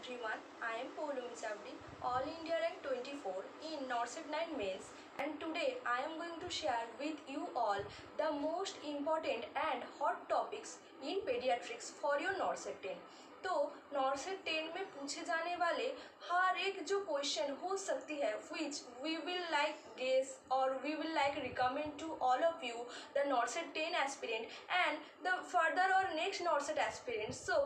everyone. I am Poulumi Sabri, All India Rank 24 in NORCET 9 Mains, and today I am going to share with you all the most important and hot topics in pediatrics for your NORCET 10. तो NORCET 10 में पूछे जाने वाले हर एक जो question हो सकती है which we will like guess or we will like recommend to all of you the NORCET 10 aspirant and the further or next NORCET aspirant. So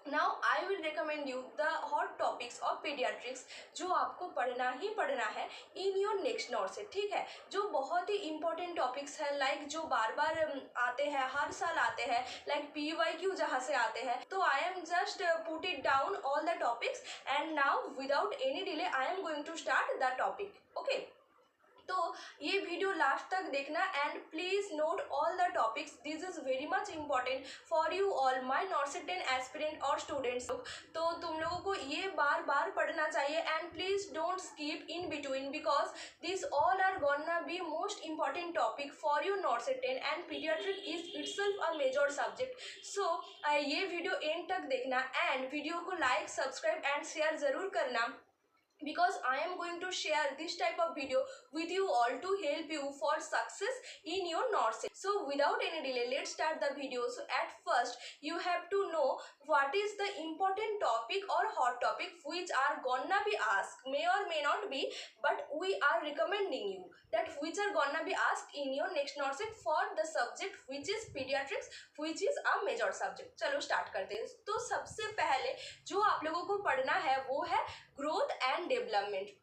now I will recommend you the hot topics of paediatrics जो आपको पढ़ना ही पढ़ना है in your next NORCET, ठीक है। जो बहुत ही important topics है लाइक जो बार बार आते हैं, हर साल आते हैं, लाइक PYQ जहाँ से आते हैं। तो I am just put it down all the topics and now without any delay I am going to start the topic, okay. तो ये वीडियो लास्ट तक देखना and please note all the topics, this is very much important for you all my NORCET 10 aspirant और students. तो तुम लोगों को ये बार बार पढ़ना चाहिए and please don't skip in between because this all are gonna be most important topic for you NORCET 10 and paediatric is itself a major subject. So ये वीडियो एंड तक देखना एंड वीडियो को लाइक, सब्सक्राइब एंड शेयर ज़रूर करना because I am going to share this type of video with you all to help you for success in your NORCET. So without any delay, let's start the video. So at first you have to know what is the important topic or hot topic which are gonna be asked, may or may not be, but we are recommending you that which are gonna be asked in your next NORCET for the subject which is pediatrics, which is a major subject. चलो start करते हैं। तो सबसे पहले जो आप लोगों को पढ़ना है वो है ग्रोथ एंड डेवलपमेंट।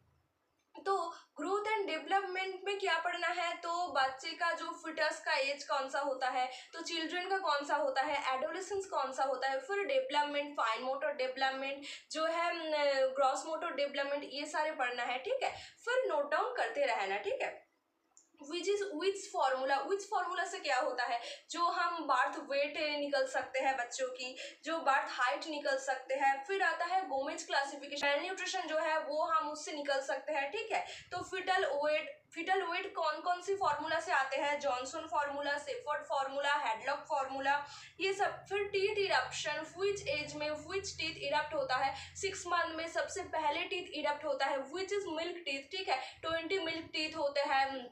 तो ग्रोथ एंड डेवलपमेंट में क्या पढ़ना है, तो बच्चे का जो फिटस का एज कौन सा होता है, तो चिल्ड्रन का कौन सा होता है, एडोलेसेंस कौन सा होता है, फिर डेवलपमेंट, फाइन मोटर डेवलपमेंट जो है, ग्रॉस मोटर डेवलपमेंट, ये सारे पढ़ना है, ठीक है। फिर नोट डाउन करते रहना, ठीक है। विच फार्मूला से क्या होता है, जो हम बर्थ वेट निकल सकते हैं बच्चों की, जो बर्थ हाइट निकल सकते हैं। फिर आता है गोमेज क्लासिफिकेशन, मेल न्यूट्रिशन जो है वो हम उससे निकल सकते हैं, ठीक है। तो फिटल वेट कौन कौन सी फार्मूला से आते हैं, Johnson formula, Shepherd formula, headlock formula, ये सब। फिर टीथ इरप्शन, व्हिच एज में व्हिच टीथ इरप्ट होता है, 6 मंथ में सबसे पहले टीथ इरप्ट होता है व्हिच इज मिल्क टीथ, ठीक है। 20 मिल्क टीथ होते हैं,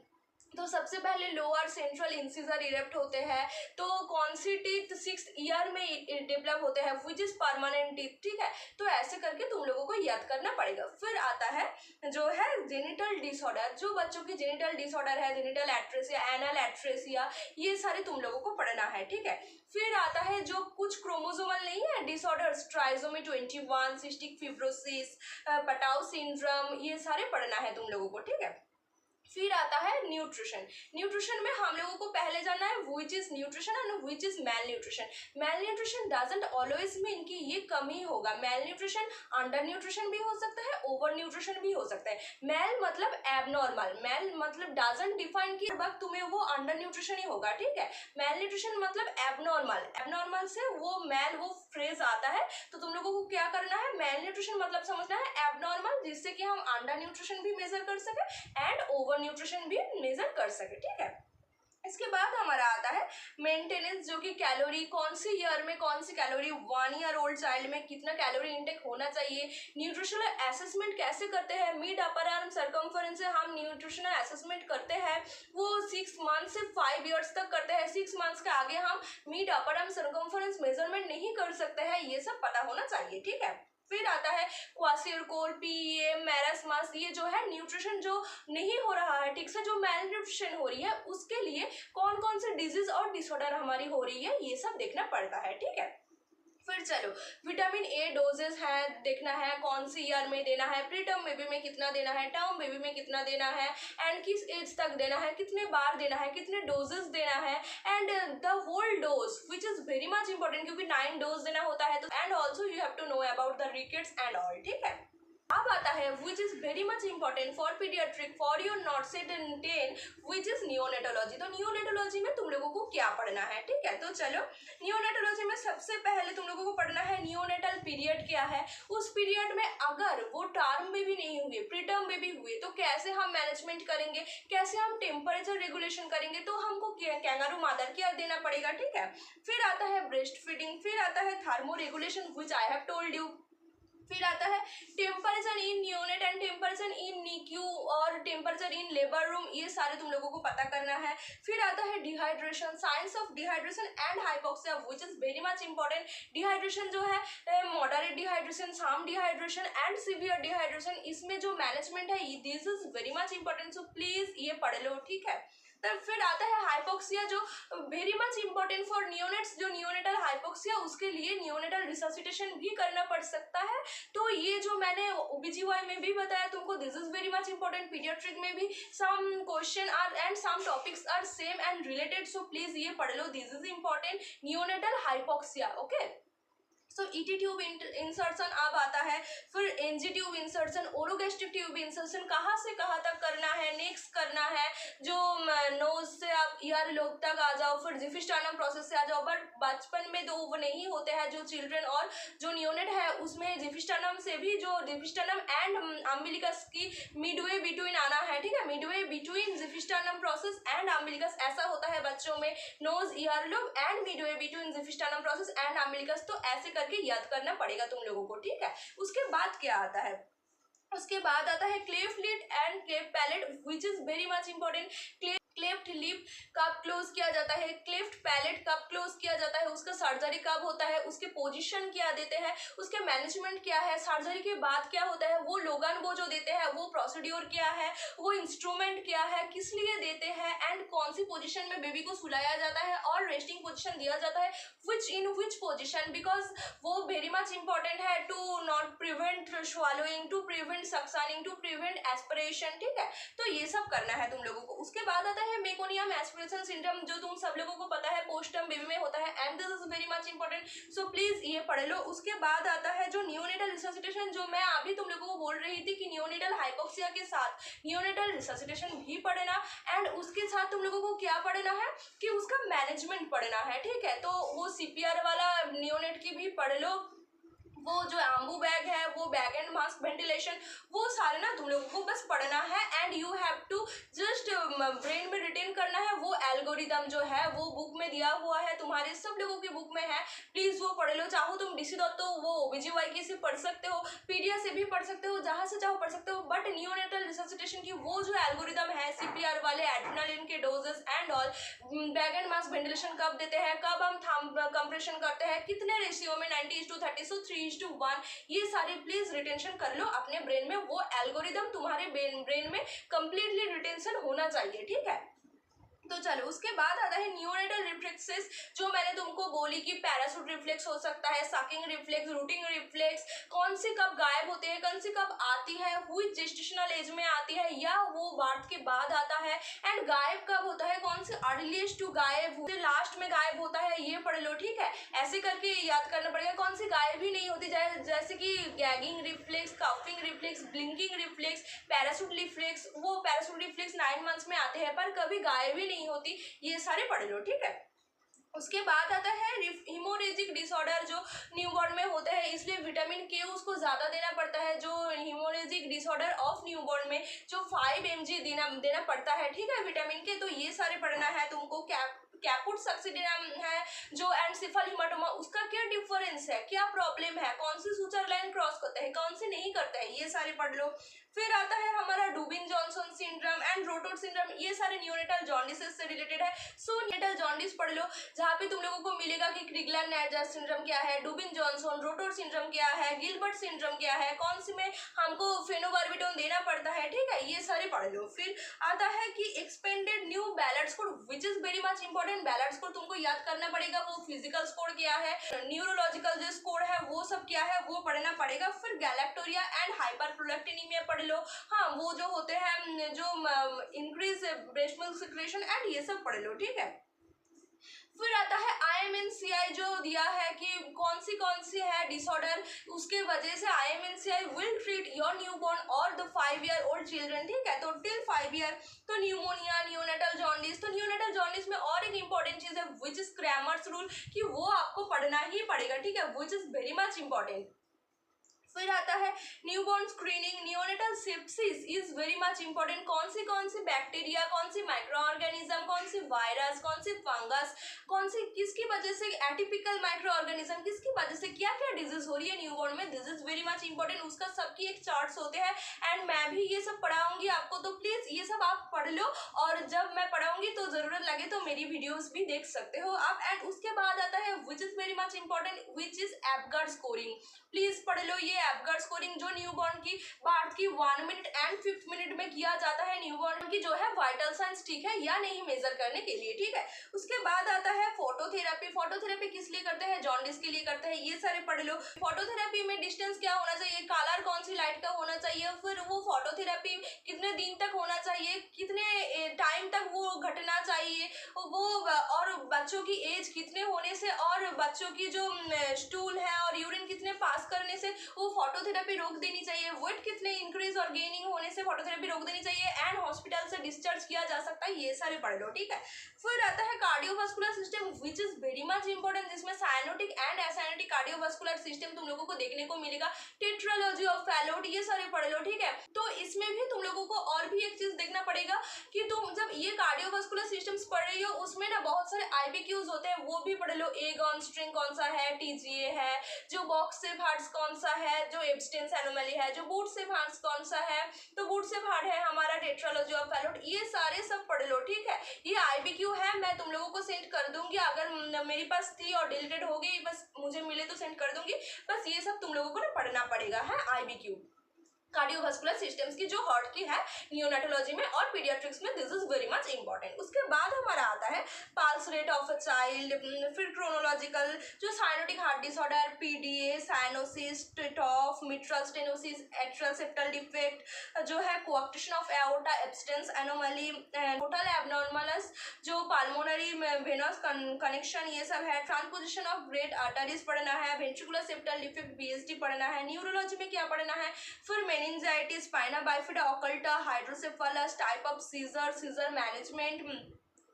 तो सबसे पहले लोअर सेंट्रल इंसिजर इरेप्ट होते हैं। तो कौन सी टीथ 6th ईयर में डेवलप होते हैं विच इज परमानेंट टीथ, ठीक है। तो ऐसे करके तुम लोगों को याद करना पड़ेगा। फिर आता है जो है जेनिटल डिसऑर्डर, जो बच्चों की जेनिटल डिसऑर्डर है, जेनिटल एट्रेसिया, एनल एट्रेसिया, ये सारे तुम लोगों को पढ़ना है, ठीक है। फिर आता है जो कुछ क्रोमोसोमल नहीं है disorders, trisomy 21, cystic fibrosis, Patau syndrome, ये सारे पढ़ना है तुम लोगों को, ठीक है। फिर आता है न्यूट्रिशन में हम लोगों को पहले जानना है which is nutrition and which is male nutrition. Mail nutrition doesn't always mean कि ये कमी होगा, मेल न्यूट्रिशन अंडर न्यूट्रिशन भी हो सकता है, ओवर न्यूट्रिशन भी हो सकता है। मेल मतलब एबनॉर्मल, मेल मतलब डजंट डिफाइन कि वक्त तुम्हें वो अंडर न्यूट्रिशन ही होगा, ठीक है। मेल न्यूट्रिशन मतलब एबनॉर्मल से वो मेल वो फ्रेज आता है। तो तुम लोगों को क्या करना है, मेल न्यूट्रिशन मतलब समझना है एबनॉर्मल, जिससे कि हम अंडर न्यूट्रिशन भी मेजर कर सके एंड ओवर न्यूट्रिशन भी मेजर कर सके, ठीक है। इसके बाद हमारा आता है मेंटेनेंस, जो कि कैलोरी, कौन सी ईयर में कौन सी कैलोरी, 1 ईयर ओल्ड चाइल्ड में कितना कैलोरी इंटेक होना चाहिए। न्यूट्रिशनल असेसमेंट कैसे करते हैं, मिड अपर आर्म सर्कमफरेंस से हम न्यूट्रिशनल असेसमेंट करते हैं, वो 6 मंथ से 5 ईयर्स तक करते हैं। 6 मंथ्स के आगे हम mid upper arm circumference measurement नहीं कर सकते हैं, ये सब पता होना चाहिए, ठीक है। फिर आता है क्वासियोरकोर, PEM, मैरास्मस, ये जो है न्यूट्रिशन जो नहीं हो रहा है ठीक से, जो मेल न्यूट्रिशन हो रही है उसके लिए कौन कौन से डिजीज और डिसऑर्डर हमारी हो रही है, ये सब देखना पड़ता है, ठीक है। फिर चलो विटामिन A डोजेस है, देखना है कौन सी ईयर में देना है, प्री टर्म बेबी में कितना देना है, टर्म बेबी में कितना देना है, एंड किस एज तक देना है, कितने बार देना है, कितने डोजेस देना है, and the whole dose which is very much important क्योंकि 9 डोज देना होता है। तो and also you have to know about the rickets and all, ठीक है। अब आता है which is very much important for paediatric for your NORCET 10 which is neonatology. तो नियोनेटोलॉजी में तुम लोगों को क्या पढ़ना है, ठीक है। तो चलो नियोनेटोलॉजी में सबसे पहले तुम लोगों को पढ़ना है नियोनेटल पीरियड क्या है। उस पीरियड में अगर वो टर्म बेबी नहीं हुए, प्रीटर्म बेबी हुए, तो कैसे हम मैनेजमेंट करेंगे, कैसे हम टेम्परेचर रेगुलेशन करेंगे, तो हमको कैंगारू मदर केयर देना पड़ेगा, ठीक है। फिर आता है ब्रेस्ट फीडिंग, फिर आता है thermoregulation which I have told you, फिर आता है temperature in neonate and temperature in NICU और टेम्परेचर इन लेबर रूम, ये सारे तुम लोगों को पता करना है। फिर आता है dehydration, science of dehydration and hypoxia which is very much important. Dehydration जो है मॉडरेट डिहाइड्रेशन, साम डिहाइड्रेशन एंड सीवियर डिहाइड्रेशन, इसमें जो मैनेजमेंट है this is very much important, so please ये पढ़ लो, ठीक है। तब फिर आता है हाइपोक्सिया जो very much important for neonates, जो नियोनेटल हाइपोक्सिया उसके लिए नियोनेटल रिससिटेशन भी करना पड़ सकता है। तो ये जो मैंने ओबीजीवाई में भी बताया तुमको, this is very much important. Paediatric में भी some question are and some topics are same and related, so please ये पढ़ लो, this is important, neonatal hypoxia, okay. So ET tube insertion अब आता है, फिर NG tube insertion, orogastric tube insertion कहाँ से कहाँ तक करना है, नेक्स्ट करना है जो नोज से आप ईयर लोब तक आ जाओ, फिर जिफिस्टानम प्रोसेस से आ जाओ। बट बचपन में तो वो नहीं होते हैं जो चिल्ड्रन, और जो न्यूनेट है उसमें जिफिस्टानम से भी, जो जिफिस्टानम एंड अम्बिलिकस की मिडवे बिटवीन आना है, ठीक है, midway between xiphisternum process and umbilicus, ऐसा होता है बच्चों में, nose ear lobe and midway between xiphisternum process and umbilicus, तो ऐसे करके याद करना पड़ेगा तुम लोगों को, ठीक है। उसके बाद क्या आता है, उसके बाद आता है cleft lid and cleft palate which is very much important. Cleft lip कब क्लोज किया जाता है, क्लेफ्ट पैलेट कब क्लोज किया जाता है, उसका सर्जरी कब होता है, उसके पोजीशन क्या देते हैं, उसके मैनेजमेंट क्या है, सर्जरी के बाद क्या होता है, वो लोगन वो जो देते हैं वो प्रोसीड्योर क्या है, वो इंस्ट्रूमेंट क्या है, किस लिए देते हैं, एंड कौन सी पोजीशन में बेबी को सुलाया जाता है और रेस्टिंग पोजीशन दिया जाता है, which in which position, because वो वेरी मच इंपॉर्टेंट है to not prevent swallowing, to prevent suctioning, to prevent aspiration, ठीक है। तो ये सब करना है तुम लोगों को। उसके बाद आता है मेकोनियम एस्पिरेशन सिंड्रोम, जो तुम सब लोगों को पता है पोस्टम बेबी में होता है, and this is very much important, so please ये पढ़ लो। उसके बाद आता है जो नियोनेटल रिससिटेशन, जो मैं अभी तुम लोगों को बोल रही थी कि नियोनेटल हाइपोक्सिया के साथ नियोनेटल रिससिटेशन भी पढ़ना, एंड उसके साथ तुम लोगों को क्या पढ़ना है कि उसका मैनेजमेंट पढ़ना है, ठीक है। तो वो सीपीआर वाला नियोनेट की भी पढ़ लो, वो जो आम्बू बैग है, वो बैग एंड मास्क वेंटिलेशन, वो सारे ना तुम लोगों को बस पढ़ना है, and you have to just brain में रिटेन करना है। वो एल्गोरिदम जो है वो बुक में दिया हुआ है, तुम्हारे सब लोगों की बुक में है, प्लीज वो पढ़ लो। चाहो तुम डीसी दत्तो वो ओबीजीवाई से पढ़ सकते हो, पीडिया से भी पढ़ सकते हो, जहाँ से चाहो पढ़ सकते हो, बट नियोनेटल रिससिटेशन की वो जो एल्गोरिदम है, सीपीआर वाले, एड्रेनालिन के doses and all, bag and mask ventilation कब देते हैं, कब हम थंब कंप्रेशन करते हैं, कितने रेशियो में, 90:30, सो 3:1, ये सारे प्लीज रिटेंशन कर लो अपने ब्रेन में। वो एल्गोरिदम तुम्हारे ब्रेन में कंप्लीटली रिटेंशन होना चाहिए, ठीक है। तो चलो उसके बाद आता है न्यूनेटल रिफ्लेक्सेस, जो मैंने तुमको बोली कि पैरासूट रिफ्लेक्स हो सकता है, सकिंग रिफ्लेक्स, रूटिंग रिफ्लेक्स, कौन सी कब गायब होते हैं, कौन सी कब आती है, हुई जेस्टेशनल एज में आती है या वो बार्थ के बाद आता है, एंड गायब कब होता है, कौन से अर्लीस्ट टू गायब होते, लास्ट में गायब होता है, ये पढ़ लो, ठीक है। ऐसे करके याद करना पड़ेगा, कौन सी गायब ही नहीं होती, जैसे कि gagging reflex, coughing reflex, blinking reflex, parachute reflex, वो पैरासूट रिफ्लेक्स 9 मंथ्स में आते हैं पर कभी गायब ही नहीं होती, ये सारे पढ़ लो, ठीक है। उसके बाद आता है हीमोरेजिक डिसऑर्डर, जो न्यूबॉर्न में होते हैं, इसलिए विटामिन के उसको ज़्यादा देना पड़ता है। जो हीमोरेजिक डिसऑर्डर ऑफ न्यूबॉर्न में जो 5 mg देना पड़ता है, ठीक है, विटामिन के। तो ये सारे पढ़ना है तुमको। कैपुट सक्सिडियम है जो एंसिफल हिमाटोमा, उसका क्या डिफरेंस है, क्या प्रॉब्लम है, कौन सी सुचर लाइन क्रॉस करते हैं, कौन से नहीं करते हैं, ये सारे पढ़ लो। फिर आता है हमारा Dubin Johnson syndrome and Rotor syndrome, ये सारे न्यूनेटल जॉन्डिस से रिलेटेड है, सो न्यूनेटल जॉन्डिस पढ़ लो, जहाँ पे तुम लोगों को मिलेगा कि क्रिगलैंड नाइजर सिंड्रोम क्या है, डुबिन जॉनसन, रोटर सिंड्रोम क्या है, गिलबर्ट सिंड्रोम क्या है, कौन सी में हमको फेनोबार्बिटोन देना पड़ता है, ठीक है, ये सारे पढ़ लो। फिर आता है कि expanded new ballot score which is very much important. Ballot score तुमको याद करना पड़ेगा, वो फिजिकल स्कोर क्या है, न्यूरोलॉजिकल जो स्कोर है वो सब क्या है, वो पढ़ना पड़ेगा। फिर गैलेक्टोरिया एंड हाइपरप्रोडक्टिनिमिया पढ़ लो, हाँ वो जो होते हैं जो increase breast milk secretion and ये सब पढ़ लो, ठीक है। फिर आता है IMNCI जो दिया है कि कौन सी है डिसऑर्डर, उसके वजह से IMNCI will treat your newborn और द 5 year old चिल्ड्रन, ठीक है। तो टिल 5 year, तो न्यूमोनिया, न्यूनेटल जॉन्डिस, तो न्यूनेटल जॉन्डिस में और एक इंपॉर्टेंट चीज है विच इज क्रैमर्स रूल, कि वो आपको पढ़ना ही पड़ेगा, ठीक है, which is very much important. फिर आता है newborn screening. Neonatal sepsis is very much important. कौन सी बैक्टीरिया, कौन सी माइक्रो ऑर्गेनिज्म, कौन सी वायरस, कौन सी फंगस, कौन सी किसकी वजह से एटिपिकल माइक्रो ऑर्गेनिज्म, किसकी वजह से क्या क्या डिजीज हो रही है न्यूबॉर्न में, this is very much important. उसका सबकी एक चार्ट्स होते हैं एंड मैं भी ये सब पढ़ाऊंगी आपको, तो प्लीज ये सब आप पढ़ लो और जब मैं पढ़ाऊंगी तो जरूरत लगे तो मेरी वीडियोस भी देख सकते हो आप। एंड उसके बाद आता है which is very much important, which is Apgar scoring. Please पढ़ लो ये एपगार्ड स्कोरिंग, जो न्यूबॉर्न की बार्थ की 1 मिनट एंड 5 मिनट में किया जाता है न्यूबॉर्न की जो है वाइटल साइंस, ठीक है, या नहीं मेजर करने के लिए, ठीक है। उसके बाद आता है फोटोथेरेपी। फोटोथेरेपी किस लिए करते हैं, जॉन्डिस के लिए करते हैं, ये सारे पढ़ लो। फोटोथेरेपी में डिस्टेंस क्या होना चाहिए, कलर कौन सी लाइट का होना चाहिए, फिर वो फोटोथेरेपी कितने दिन तक होना चाहिए, कितने टाइम तक वो घटना चाहिए, वो और बच्चों की एज कितने होने से और बच्चों की जो स्टूल है और यूरिन कितने पास करने से वो फोटोथेरेपी रोक देनी चाहिए, वेट कितने इंक्रीज और गेनिंग होने से फोटोथेरेपी रोक देनी चाहिए एंड हॉस्पिटल से डिस्चार्ज किया जा सकता है, ये सारे पढ़ लो, ठीक है। फिर आता है cardiovascular system which is very much important, जिसमें cyanotic and acyanotic cardiovascular system तुम लोगों को देखने को मिलेगा। टेट्रालॉजी ऑफ फैलोट, ये सारे पढ़ लो, ठीक है। तो इसमें भी तुम लोगों को और भी एक चीज देखना पड़ेगा कि तुम जब ये कार्डियोवास्कुलर सिस्टम्स पढ़ रही हो उसमें ना बहुत सारे आईबीक्यूज होते हैं, वो भी पढ़ लो। एगॉन स्ट्रिंग कौन सा है, टीजीए है, जो बॉक्स से हार्ट्स कौन सा है, जो एब्स्टेंस एनोमली है, जो बूट से हार्ट्स कौन सा है, तो बूट से हार्ट है हमारा टेट्रालॉजी ऑफ फैलोट, ये सारे सब पढ़ लो, ठीक है। ये आईबीक्यू है, मैं तुम लोगों को सेंड कर दूंगी, अगर मेरे पास थी और डिलीटेड हो गई, बस मुझे मिले तो सेंड कर दूंगी। बस ये सब तुम लोगों को ना पढ़ना पड़ेगा है, आईबीक्यू कार्डियोवास्कुलर सिस्टम्स की जो हार्ट की है नियोनेटोलॉजी में और पीडियाट्रिक्स में, this is very much important. उसके बाद हमारा आता है pulse rate of a child, फिर क्रोनोलॉजिकल, जो cyanotic heart disorder, PDA, cyanosis, TOF, mitral stenosis, atrial septal defect, जो है coarctation of aorta, Ebstein's anomaly, total anomalous, जो पाल्मोनरी वेनस कनेक्शन, ये सब है। ट्रांसपोजिशन ऑफ ग्रेट आर्टरीज पढ़ना है, वेंट्रिकुलर सेप्टल डिफेक्ट बीएसडी पढ़ना है। न्यूरोलॉजी में क्या पढ़ना है, फिर meningitis, spina bifida occulta, hydrocephalus, type of seizure, seizure management,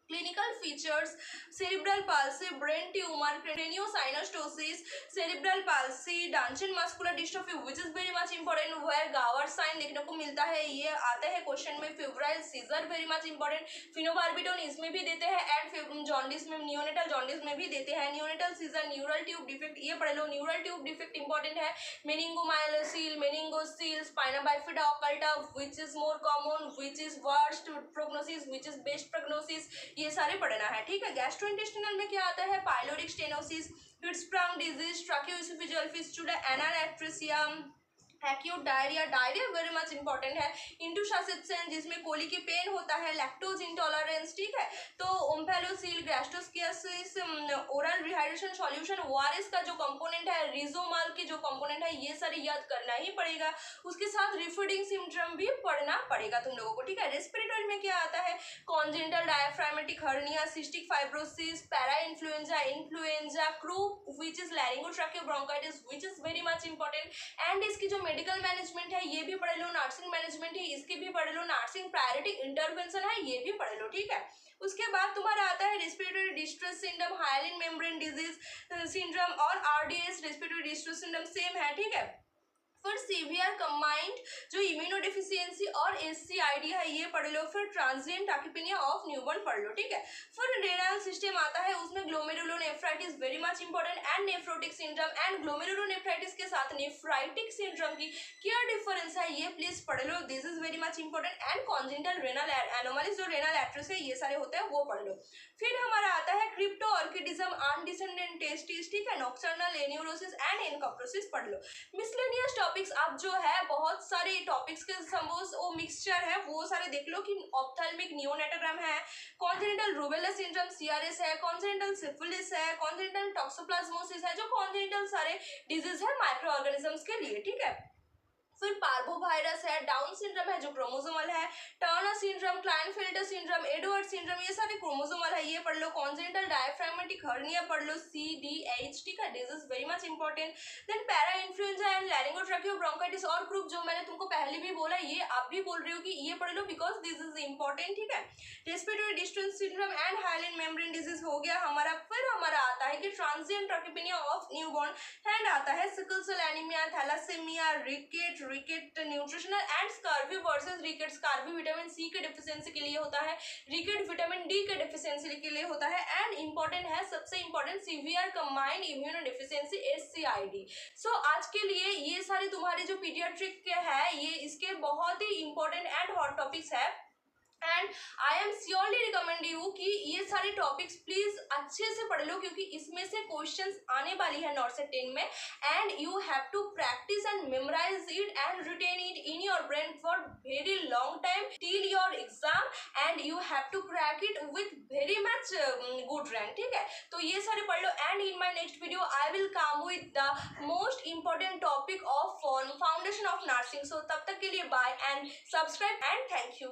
clinical features, cerebral palsy, brain tumor, craniosynostosis, cerebral palsy, Duchenne muscular dystrophy which is very much important, where Goward sign देखने को मिलता है, ये आते हैं क्वेश्चन में। Febrile seizure very much important, phenobarbitone इसमें भी देते हैं एंड जॉन्डिस में, नियोनेटल जॉन्डिस में भी देते हैं। Neonatal seizure, neural tube defect, ये पढ़ लो, न्यूरल ट्यूब डिफेक्ट इंपॉर्टेंट है। Meningomyelocele, meningocele, spina bifida occulta which is more common, which is worst prognosis, which is best prognosis, ये सारे पढ़ना है, ठीक है। गैस्ट्रोइंटेस्टिनल में क्या आता है, pyloric stenosis, Hirschsprung disease, tracheoesophageal fistula, anal atresia, acute diarrhoea, diarrhoea very much important है। इंटूशासिप्सन जिसमें कोली की पेन होता है, लैक्टोज इंटॉलरेंस, ठीक है। तो ओम्फेलोसील, गैस्ट्रोस्कियासिस, ओरल रिहाइड्रेशन सॉल्यूशन, ओआरएस का जो कंपोनेंट है, रिजोमाल की जो कंपोनेंट है, ये सारी याद करना ही पड़ेगा। उसके साथ रिफीडिंग सिम्पटम भी पढ़ना पड़ेगा तुम लोगों को, ठीक है। रेस्पिरेटरी में क्या आता है, congenital diaphragmatic hernia, cystic fibrosis, parainfluenza, influenza, croup which is laryngotracheobronchitis which is very much important. And इसकी जो मेडिकल मैनेजमेंट है ये भी पढ़ लो, नर्सिंग मैनेजमेंट है इसकी भी पढ़ लो, नर्सिंग प्रायोरिटी इंटरवेंशन है ये भी पढ़ लो, ठीक है। उसके बाद तुम्हारा आता है respiratory distress syndrome, hyaline membrane disease syndrome और RDS respiratory distress syndrome same है, ठीक है। फिर सीवियर कंबाइंड जो इम्यूनोडेफिशिएंसी और एससीआईडी है ये पढ़ लो। फिर ट्रांजिएंट टैकिपेनिया ऑफ न्यूबॉर्न पढ़ लो, ठीक है। फिर रेनल सिस्टम आता है, उसमें glomerulonephritis very much important and nephrotic syndrome, and glomerulonephritis के साथ नेफ्राइटिक सिंड्रोम की क्या डिफरेंस है ये प्लीज पढ़ लो, this is very much important. And congenital renal anomalies जो रेनल एट्रोस है ये सारे होते हैं वो पढ़ लो। फिर हमारा आता है क्रिप्टो ऑर्किडिज्म, अनडिसेंडेंट टेस्टिस, ठीक है, नॉक्टर्नल एन्यूरोसिस एंड एनकप्रोसिस पढ़ लो। मिसलेनियस टॉपिक्स अब जो है बहुत सारे टॉपिक्स के संबोस वो मिक्सचर है वो सारे देख लो कि ऑप्थेल्मिक नियोनेटोग्राम है, कॉन्जेनिटल रूबेला सिंड्रोम सीआरएस है, कॉन्जेनिटल सिफिलिस है, कॉन्जेनिटल टॉक्सोप्लाज्मोसिस है, जो कॉन्जेनिटल सारे डिजीज है माइक्रो ऑर्गेनिजम्स के लिए, ठीक है। फिर पार्वोवायरस है, डाउन सिंड्रोम है जो क्रोमोसोमल है, Turner syndrome, Klinefelter syndrome, Edward syndrome, ये सारे क्रोमोसोमल है, ये पढ़ लो। कॉन्जेनिटल डायफ्रागमेटिक हर्निया पढ़ लो, CDH, ठीक है, this is very much important. Then parainfluenza and laryngotracheobronchitis और ग्रुप जो मैंने तुमको पहले भी बोला, ये आप भी बोल रहे हो कि ये पढ़ लो बिकॉज दिस इज इंपॉर्टेंट, ठीक है। Respiratory distress syndrome and hyaline membrane disease हो गया हमारा। फिर हमारा आता है कि transient tachypnoea of newborn, and आता है sickle cell anaemia, thalassaemia, rickets nutritional and scurvy versus rickets. Scurvy vitamin C के डिफिशियंसी के लिए होता है, रिकेट विटामिन डी के डिफिशियंसी के लिए होता है, एंड इंपॉर्टेंट है सबसे important severe combined immuno deficiency SCID। सो आज के लिए ये सारे तुम्हारे जो पीडियाट्रिक के है, ये इसके बहुत ही इंपॉर्टेंट एंड हॉट टॉपिक्स है, and I am surely recommend you कि ये सारे टॉपिक्स प्लीज अच्छे से पढ़ लो, क्योंकि इसमें से क्वेश्चंस आने वाली है नॉट से 10 में, and you have to practice and memorize it and retain it in your brain for very long time till your exam, and you have to crack it with very much good rank, ठीक है। तो ये सारे पढ़ लो, and in my next video I will come with the most important topic of foundation of nursing. So तब तक के लिए bye and subscribe and thank you.